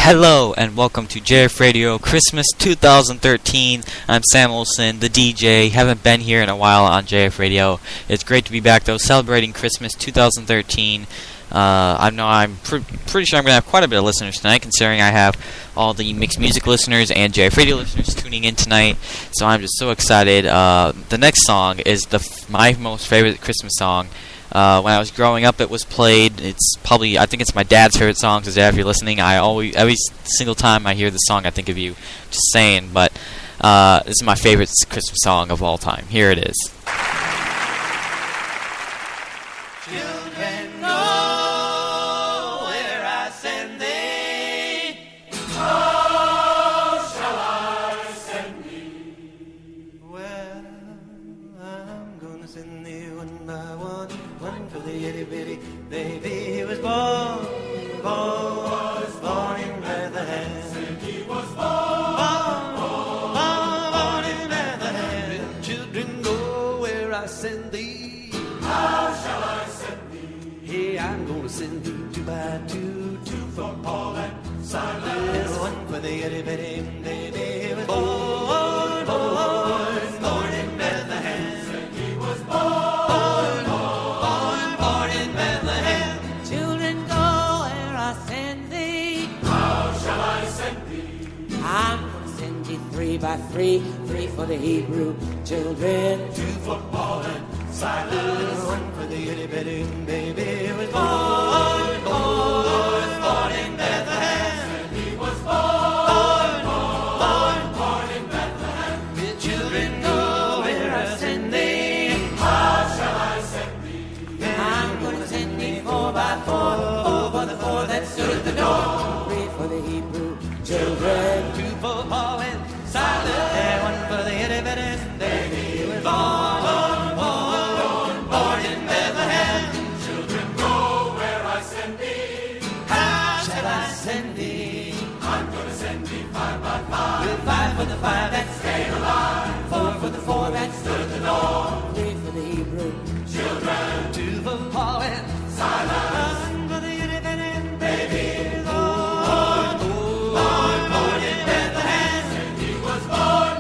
Hello and welcome to JF Radio Christmas 2013. I'm Sam Olson, the DJ. Haven't been here in a while on JF Radio. It's great to be back though, celebrating Christmas 2013. I'm pretty sure I'm going to have quite a bit of listeners tonight, considering I have all the mixed music listeners and JF Radio listeners tuning in tonight. So I'm just so excited. The next song is my most favorite Christmas song. When I was growing up, it was played. I think it's my dad's favorite song. So Dad, if you're listening, every single time I hear this song, I think of you. Just saying, but this is my favorite Christmas song of all time. Here it is. Children know where I send thee. How shall I send thee? Well, I'm gonna send thee one by one. One for the itty bitty baby. He was born in Bethlehem. He was born in Bethlehem. Children go where I send thee. How shall I send thee? Hey, I'm gonna send thee two by two, two for Paul and Silas. One for the itty bitty baby. He was born in Bethlehem. He was born in Bethlehem. Children go where I send thee. How shall I send thee? I'm gonna send thee three by three, three for the Hebrew children, two for Paul and Silas. One for the itty bitty baby. He was born in Bethlehem. He was born in Bethlehem. The children go where I send thee. How shall I send thee? I'm gonna send thee four by four, four for the four that stood at the door, three for the Hebrew children, two for Paul and Silas. One for the itty bitty baby. He was born in Bethlehem. Children go where I send thee. How shall I send thee? I'm gonna send thee five by five. With five for the five that stayed alive, four for the four that stood at the door, three for the Hebrew children, two for Paul and Silas. One for the itty bitty baby. Born in Bethlehem. And he was born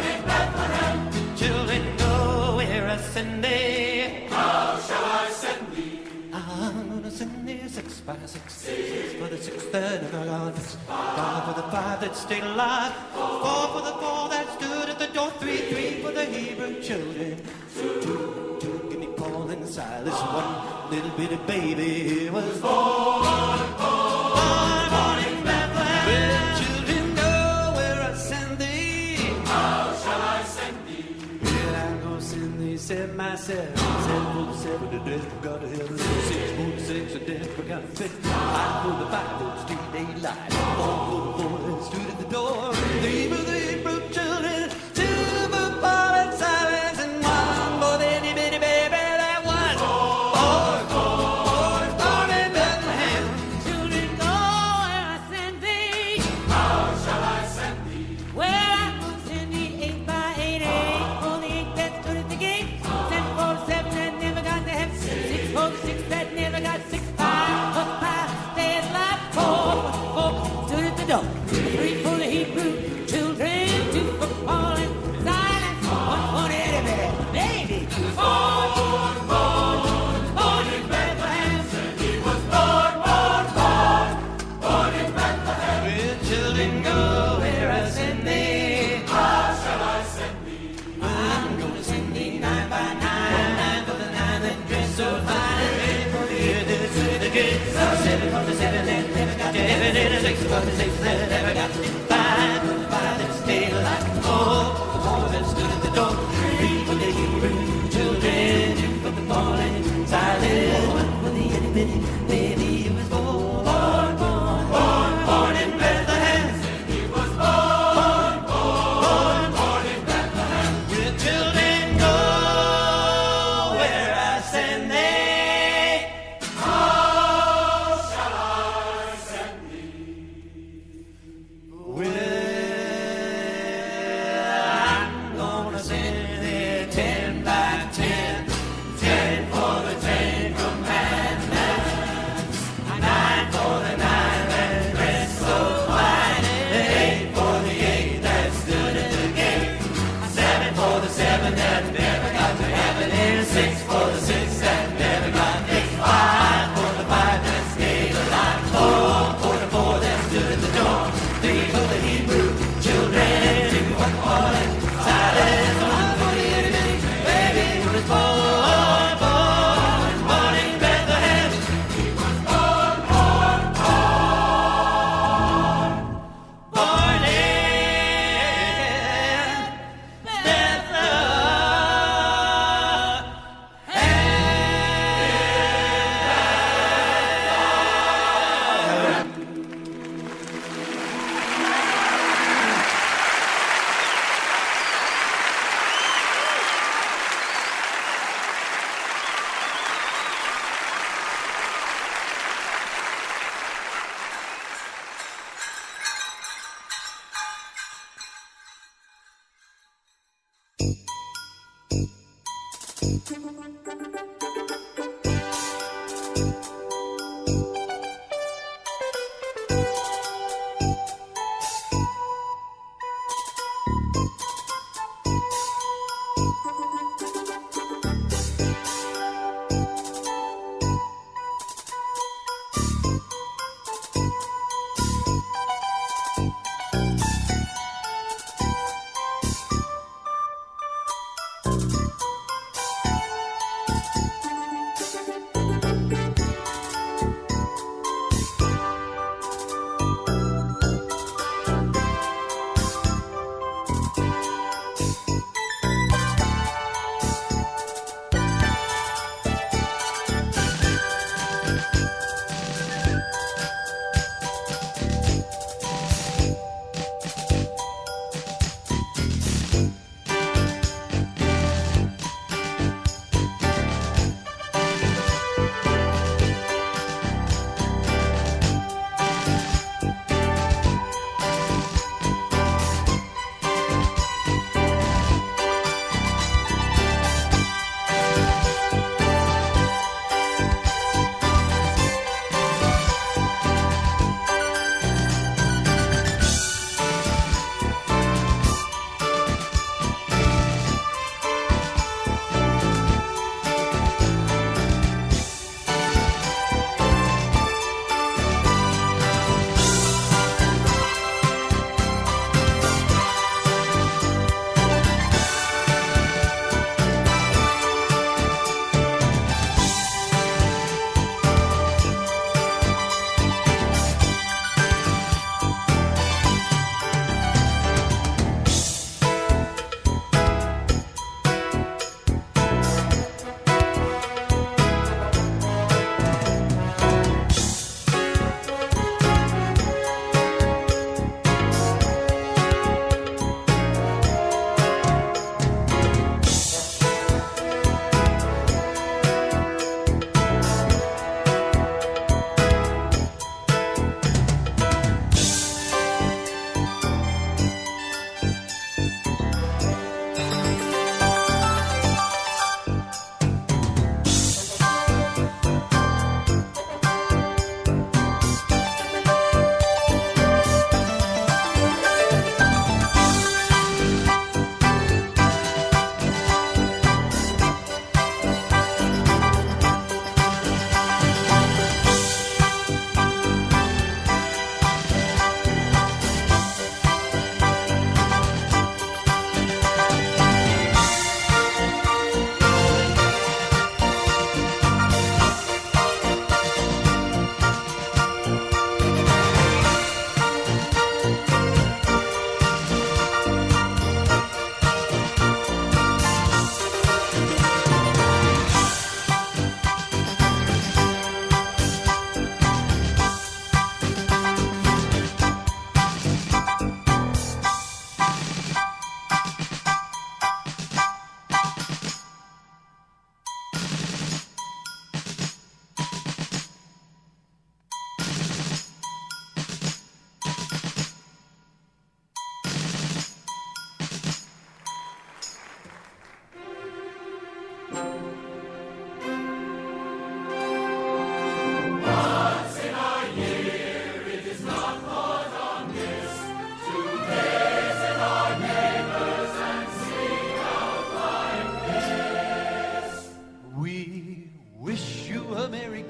in Bethlehem. Children go where I send thee. How shall I send thee? I'm gonna send thee six by six, six for the six that never got this, five for the five that stayed alive, four for the four that stood at the door, three for the Hebrew children, two, give me Paul and Silas, one little bitty baby. He was born in Bethlehem. Well, children go where I send thee. How shall I send thee? Well, I'm gonna send thee seven by seven, seven for the seven, the dead forgot to heaven, six for the six, the dead forgot to fit, five for the five that stood daylight, four for the four that stood at the door, three for the Hebrew children, two for Paul and Silas, and one for the itty bitty baby that was born in Bethlehem. Children go where I send thee. How shall I send thee? Well, I'm gonna send thee eight by eight, eight for the eight that stood at the gate, seven for the seven that never got to heaven, six for the six that never got six, five for the five stayed alive, four for the four stood at the door, three for the Hebrew children, two for Paul and Silas, one for the itty bitty baby. He was born in Bethlehem. He was born in Bethlehem. Well, children go where I send thee. How shall I send thee? I'm gonna send thee nine by nine, nine for the nine that dress so fine, eight for the eight that stood at the gate, seven for the seven that never got to heaven, and six for the six that never got to heaven, five for the five that stayed alive, four for the four that stood at the door, three for the Hebrew children, two for the Paul and Silas, one for the itty bitty baby. He was born in Bethlehem. He was born in Bethlehem. Your children go where I send thee. How shall I send thee?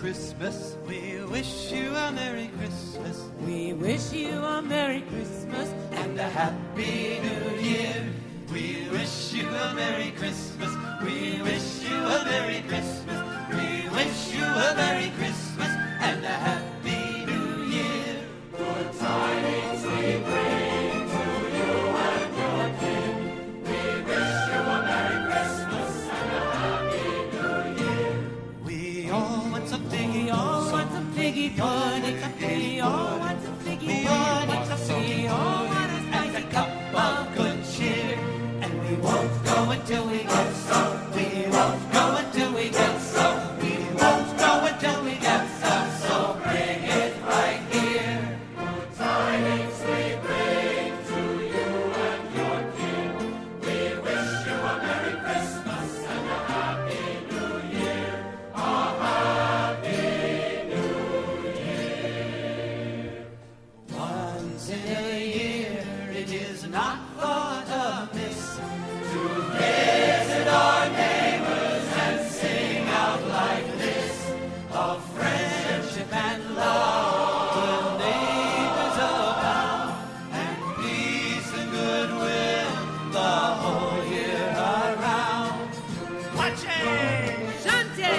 Christmas. We wish you a Merry Christmas. We wish you a Merry Christmas And a Happy New Year. We wish you a Merry Christmas. We wish you a Merry Christmas. We wish you a Merry Christmas and a Happy New Year. Good tidings we bring to you and your king. We wish you a Merry Christmas and a Happy New Year. We all want some figgy, all want some figgy pudding. We all want some figgy pudding. We all want a spicy cup of good cheer. And we won't go until we get some. We won't go until we get some. We won't go until we get some. So bring it right here. Good tidings we bring to you and your king. We wish you a Merry Christmas and a Happy New Year. A Happy New Year. Once in a year it is not thought amiss to visit our neighbors and sing out like this of friendship and love. Good neighbors abound and peace and goodwill the whole year around. Watching! Shante!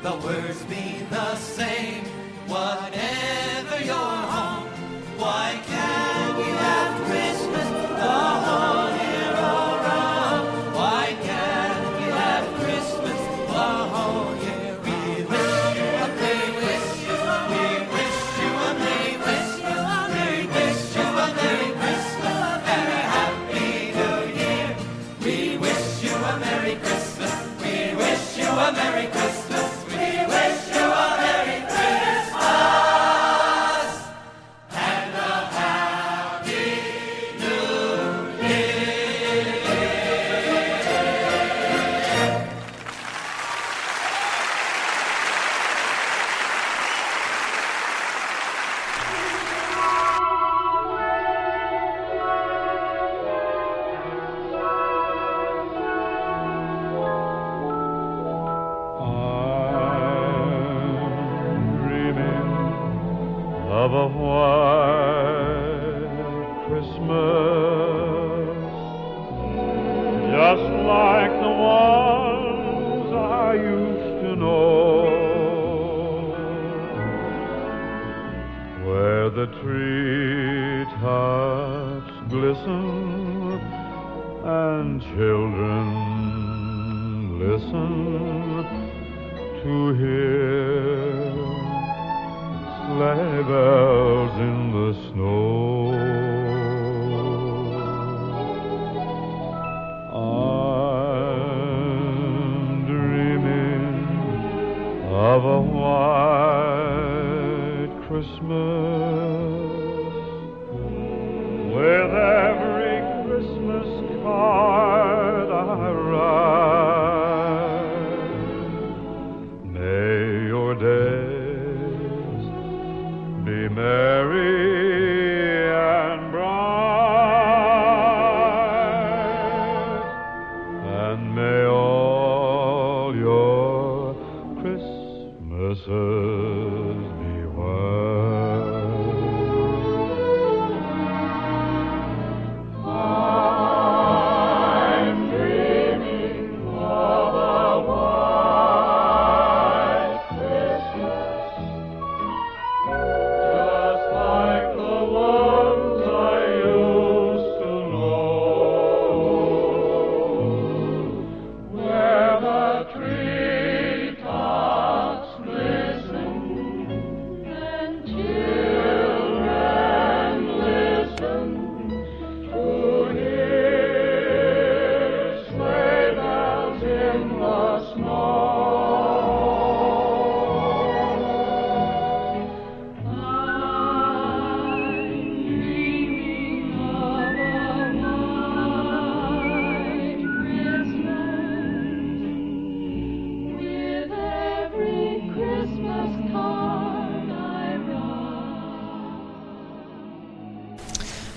The words mean the same, whatever your home. Why can't we have Christmas the whole year around? Why can't we have Christmas the whole year? We wish you a Merry Christmas. We wish you a Merry Christmas. We wish you a Merry Christmas and a Happy New Year. We wish you a Merry Christmas. We wish you a Merry Christmas. We wish you a Merry Christmas and a Happy New Year. I'm dreaming of a white Christmas, just like the ones I used to know, where the treetops glisten and children listen to hear sleigh bells in the snow. I'm dreaming of a white Christmas with every Christmas card I write. May your days be merry and bright, and may all your Christmases be white.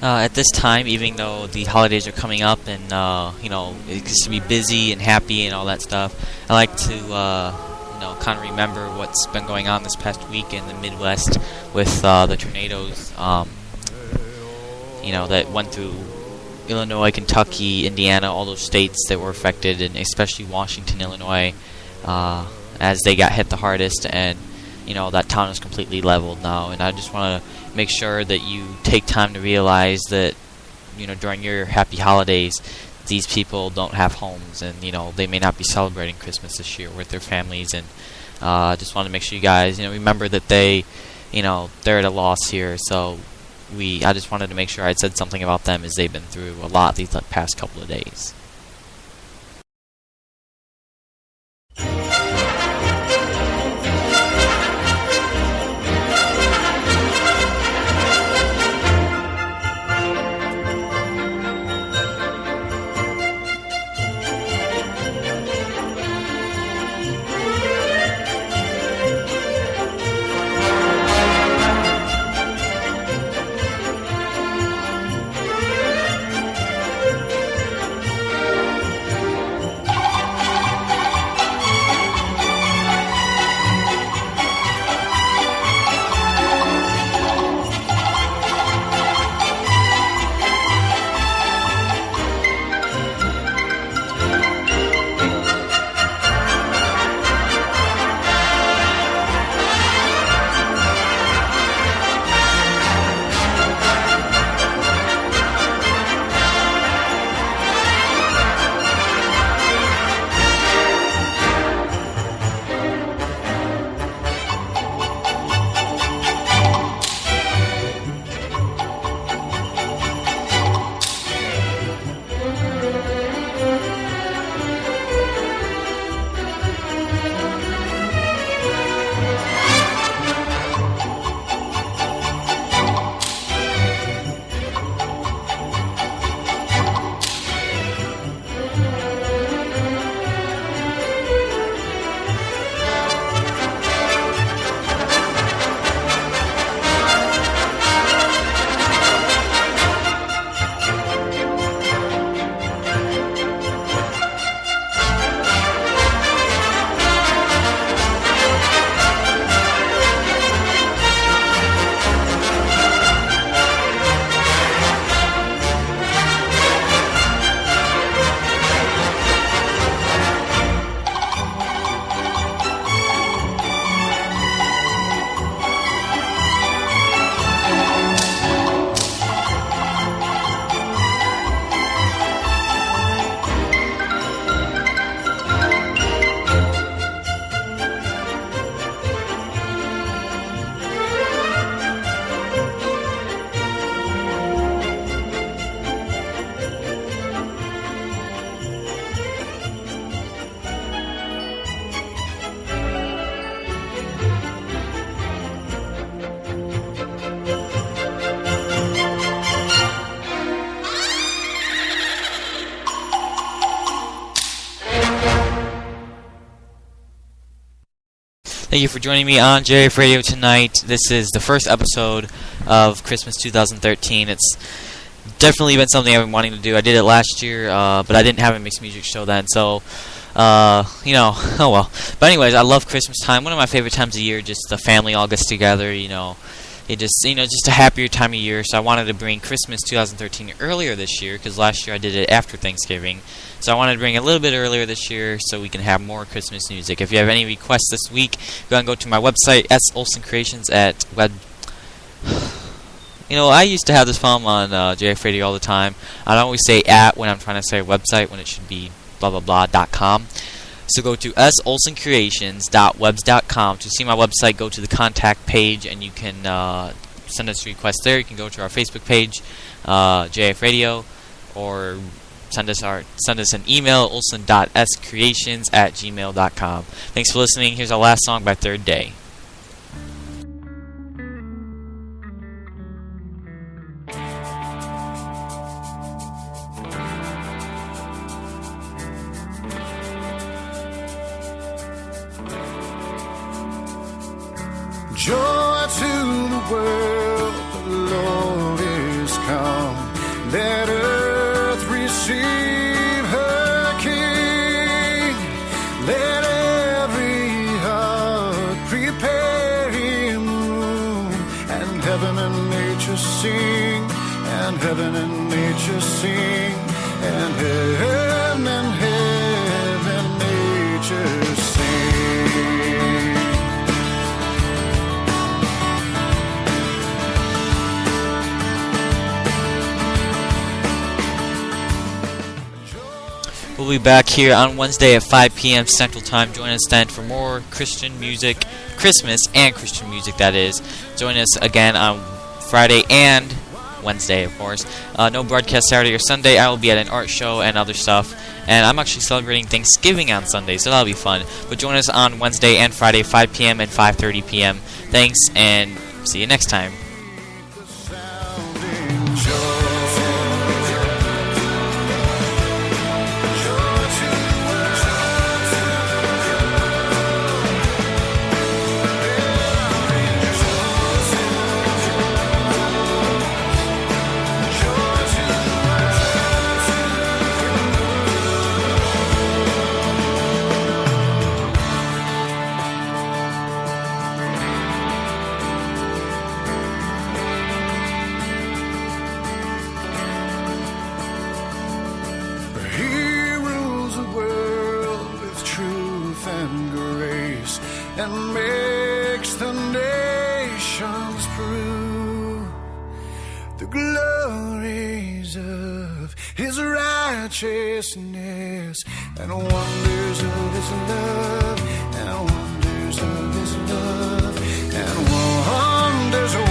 At this time, even though the holidays are coming up and it gets to be busy and happy and all that stuff, I like to kind of remember what's been going on this past week in the Midwest with the tornadoes that went through Illinois, Kentucky, Indiana, all those states that were affected, and especially Washington, Illinois, as they got hit the hardest. And that town is completely leveled now, and I just want to make sure that you take time to realize that during your happy holidays, these people don't have homes, and they may not be celebrating Christmas this year with their families. And just want to make sure you guys remember that they're at a loss here. So I just wanted to make sure I said something about them, as they've been through a lot these past couple of days. Thank you for joining me on JF Radio tonight. This is the first episode of Christmas 2013. It's definitely been something I've been wanting to do. I did it last year, but I didn't have a mixed music show then, so, oh well. But anyways, I love Christmas time. One of my favorite times of year, just the family all gets together, It just, just a happier time of year, so I wanted to bring Christmas 2013 earlier this year, because last year I did it after Thanksgiving. So I wanted to bring it a little bit earlier this year so we can have more Christmas music. If you have any requests this week, go ahead and go to my website, S. Olson Creations at web... I used to have this problem on JF Radio all the time. I'd always say at when I'm trying to say a website when it should be blah blah blah.com. So go to soulsoncreations.webs.com. To see my website, go to the contact page, and you can send us requests there. You can go to our Facebook page, JF Radio, or send us an email, olson.screations@gmail.com. Thanks for listening. Here's our last song by Third Day. Joy to the world, the Lord is come. heaven and nature sing, and heaven and nature sing. We'll be back here on Wednesday at 5 p.m. Central Time. Join us then for more Christian music, Christmas and Christian music, that is. Join us again on Friday and Wednesday, of course. No broadcast Saturday or Sunday. I will be at an art show and other stuff. And I'm actually celebrating Thanksgiving on Sunday, so that'll be fun. But join us on Wednesday and Friday, 5 p.m. and 5:30 p.m. Thanks, and see you next time. And makes the nations prove the glories of his righteousness and wonders of his love, and wonders of his love, and wonders of